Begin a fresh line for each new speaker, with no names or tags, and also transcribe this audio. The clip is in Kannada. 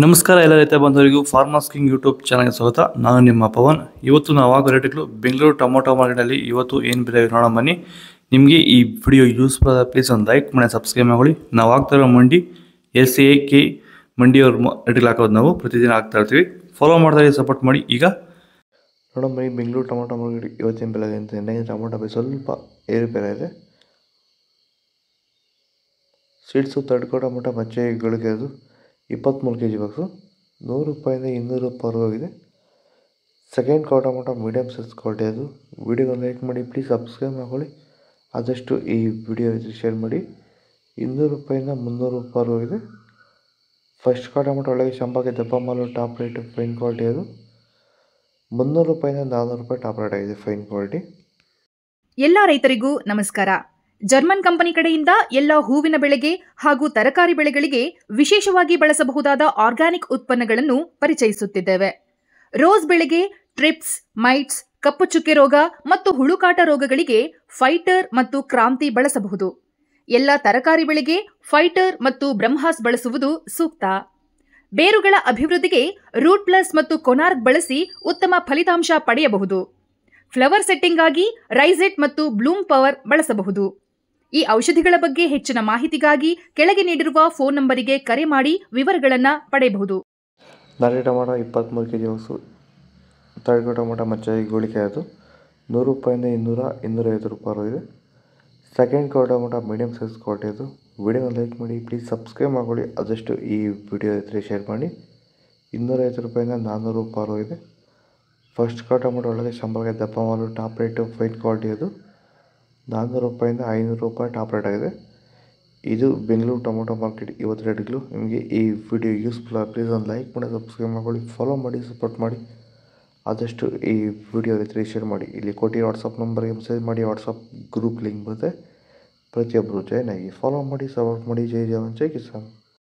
ನಮಸ್ಕಾರ ಎಲ್ಲ ರೈತ ಬಂಧುವರಿಗೂ ಫಾರ್ಮರ್ಸ್ ಕಿಂಗ್ ಯೂಟ್ಯೂಬ್ ಚಾನಲ್ಗೆ ಸ್ವಾಗತ. ನಾನು ನಿಮ್ಮ ಪವನ್. ಇವತ್ತು ನಾವು ಆಗೋ ರೇಟ್ಗಳು ಬೆಂಗಳೂರು ಟೊಮೊಟೊ ಮಾರ್ಕೆಟಲ್ಲಿ ಇವತ್ತು ಏನು ಬೆಲೆ ನೋಡೋಣ ಬನ್ನಿ. ನಿಮಗೆ ಈ ವಿಡಿಯೋ ಯೂಸ್ಫುಲ್ ಆದ ಪ್ಲೀಸ್ ಒಂದು ಲೈಕ್ ಮಾಡಿ ಸಬ್ಸ್ಕ್ರೈಬ್ ಮಾಡಿ. ನಾವು ಆಗ್ತಾರೋ ಮಂಡಿ SAK ಮಂಡಿಯವ್ರ ರೇಟ್ಗಳು ಹಾಕೋದು ನಾವು ಪ್ರತಿದಿನ ಆಗ್ತಾ ಇರ್ತೀವಿ. ಫಾಲೋ ಮಾಡ್ತಾ ಸಪೋರ್ಟ್ ಮಾಡಿ. ಈಗ ನೋಡೋಣ ಬನ್ನಿ ಬೆಂಗಳೂರು ಟೊಮೊಟೊ ಮಾರ್ಕೆಟ್ ಇವತ್ತೇನು ಬೆಲೆ ಇದೆ ಅಂತ. ನೆನ್ನೆ ಟೊಮೊಟೊ ಬೆಲೆ ಸ್ವಲ್ಪ ಏರುಪೇರ ಇದೆ. ಸೀಡ್ಸು ತಡ್ಕೋ ಟೊಮೊಟೊ ಮಚ್ಚೆಗಳಿಗೆ ಅದು 23 kg ಬಾಕ್ಸು ₹100 200 ಹೋಗಿದೆ. ಸೆಕೆಂಡ್ ಕೋ ಟೊಮೊಟೊ ಮೀಡಿಯಮ್ ಸೈಜ್ ಕ್ವಾಲಿಟಿ ಅದು. ವಿಡಿಯೋಗೆ ಲೈಕ್ ಮಾಡಿ, ಪ್ಲೀಸ್ ಸಬ್ಸ್ಕ್ರೈಬ್ ಮಾಡ್ಕೊಳ್ಳಿ. ಆದಷ್ಟು ಈ ವಿಡಿಯೋ ಶೇರ್ ಮಾಡಿ. ₹200 300 ಹೋಗಿದೆ. ಫಸ್ಟ್ ಕೋ ಟೊಮೊಟೊ ಒಳಗೆ ಶಂಬಾಗೆ ದಪ್ಪ ಮಾಲು ಟಾಪ್ ರೇಟ್ ಫೈನ್ ಕ್ವಾಲಿಟಿ ಅದು. ₹300 400 ಟಾಪ್ ರೇಟ್ ಆಗಿದೆ ಫೈನ್ ಕ್ವಾಲಿಟಿ.
ಎಲ್ಲ ರೈತರಿಗೂ ನಮಸ್ಕಾರ. ಜರ್ಮನ್ ಕಂಪನಿ ಕಡೆಯಿಂದ ಎಲ್ಲ ಹೂವಿನ ಬೆಳೆಗೆ ಹಾಗೂ ತರಕಾರಿ ಬೆಳೆಗಳಿಗೆ ವಿಶೇಷವಾಗಿ ಬಳಸಬಹುದಾದ ಆರ್ಗ್ಯಾನಿಕ್ ಉತ್ಪನ್ನಗಳನ್ನು ಪರಿಚಯಿಸುತ್ತಿದ್ದೇವೆ. ರೋಸ್ ಬೆಳೆಗೆ ಟ್ರಿಪ್ಸ್, ಮೈಟ್ಸ್, ಕಪ್ಪು ಚುಕ್ಕೆ ರೋಗ ಮತ್ತು ಹುಳುಕಾಟ ರೋಗಗಳಿಗೆ ಫೈಟರ್ ಮತ್ತು ಕ್ರಾಂತಿ ಬಳಸಬಹುದು. ಎಲ್ಲ ತರಕಾರಿ ಬೆಳೆಗೆ ಫೈಟರ್ ಮತ್ತು ಬ್ರಹ್ಮಾಸ್ ಬಳಸುವುದು ಸೂಕ್ತ. ಬೇರುಗಳ ಅಭಿವೃದ್ಧಿಗೆ ರೂಟ್ ಪ್ಲಸ್ ಮತ್ತು ಕೊನಾರ್ಕ್ ಬಳಸಿ ಉತ್ತಮ ಫಲಿತಾಂಶ ಪಡೆಯಬಹುದು. ಫ್ಲವರ್ ಸೆಟ್ಟಿಂಗ್ ಆಗಿ ರೈಸೆಟ್ ಮತ್ತು ಬ್ಲೂಮ್ ಪವರ್ ಬಳಸಬಹುದು. ಈ ಔಷಧಿಗಳ ಬಗ್ಗೆ ಹೆಚ್ಚಿನ ಮಾಹಿತಿಗಾಗಿ ಕೆಳಗೆ ನೀಡಿರುವ ಫೋನ್ ನಂಬರಿಗೆ ಕರೆ ಮಾಡಿ ವಿವರಗಳನ್ನು ಪಡೆಯಬಹುದು.
ನಾಟಿ ಟೊಮೊಟೊ 23 kg ಬಾಕ್ಸು. ತಡ್ಕೋ ಟೊಮೊಟೊ ಮಚ್ಚೆ ಗೋಳಿಕಾಯಿ ಅದು ₹100 250 ಹೋಗಿದೆ. ಸೆಕೆಂಡ್ ಕೋ ಟೊಮೊಟೊ ಮೀಡಿಯಮ್ ಸೈಜ್ ಕ್ವಾಲಿಟಿ ಅದು. ವಿಡಿಯೋನ ಲೈಕ್ ಮಾಡಿ, ಪ್ಲೀಸ್ ಸಬ್ಸ್ಕ್ರೈಬ್ ಮಾಡ್ಕೊಳ್ಳಿ. ಆದಷ್ಟು ಈ ವಿಡಿಯೋ ಇದ್ದರೆ ಶೇರ್ ಮಾಡಿ. ₹250 400 ಹೋಗಿದೆ. ಫಸ್ಟ್ ಕೋ ಟೊಮೊಟೊ ಒಳಗೆ ಶಂಬಾಗೆ ದಪ್ಪ ಮಾಲು ಟಾಪ್ ರೇಟು ಫೈನ್ ಕ್ವಾಲಿಟಿ ಅದು. ₹400 500 ಟಾಪ್ ರೇಟ್ ಆಗಿದೆ. ಇದು ಬೆಂಗಳೂರು ಟೊಮೊಟೊ ಮಾರ್ಕೆಟ್ ಇವತ್ತು ರೇಟ್ಗಳು. ನಿಮಗೆ ಈ ವಿಡಿಯೋ ಯೂಸ್ಫುಲ್ ಆಗಿ ಪ್ಲೀಸ್ ಒಂದು ಲೈಕ್ ಮಾಡಿ, ಸಬ್ಸ್ಕ್ರೈಬ್ ಮಾಡ್ಕೊಳ್ಳಿ, ಫಾಲೋ ಮಾಡಿ, ಸಪೋರ್ಟ್ ಮಾಡಿ. ಆದಷ್ಟು ಈ ವಿಡಿಯೋ ಜೊತೆ ಶೇರ್ ಮಾಡಿ. ಇಲ್ಲಿ ಕೊಟ್ಟಿರೋ ವಾಟ್ಸಪ್ ನಂಬರ್ಗೆ ಮೆಸೇಜ್ ಮಾಡಿ. ವಾಟ್ಸಪ್ ಗ್ರೂಪ್ ಲಿಂಕ್ ಬರುತ್ತೆ, ಪ್ರತಿಯೊಬ್ಬರು ಜಾಯ್ನ್ ಆಗಿ ಫಾಲೋ ಮಾಡಿ, ಸಪೋರ್ಟ್ ಮಾಡಿ. ಜೈ ಜವಾನ್ ಜೈ ಕಿಸಾನ್.